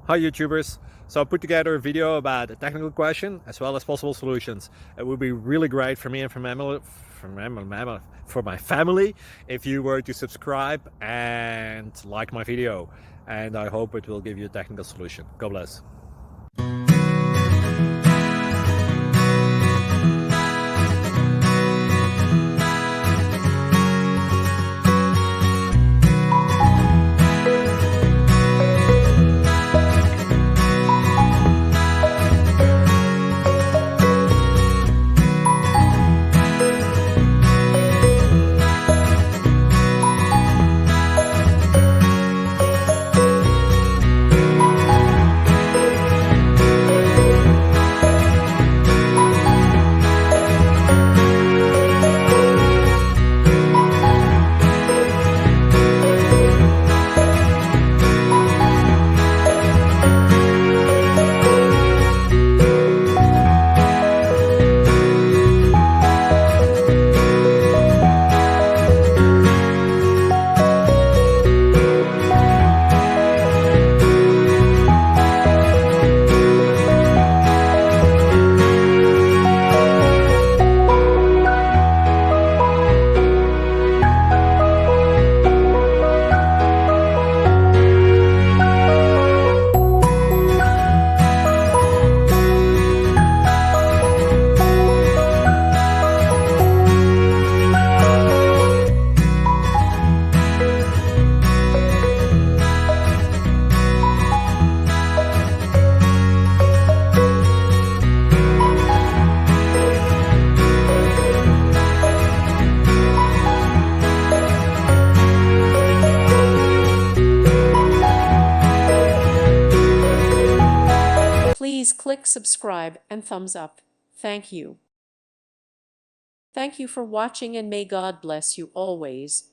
Hi YouTubers! So I put together a video about a technical question as well as possible solutions. It would be really great for me and for my family if you were to subscribe and like my video, and I hope it will give you a technical solution. God bless. Please click subscribe and thumbs up. Thank you. Thank you for watching, and may God bless you always.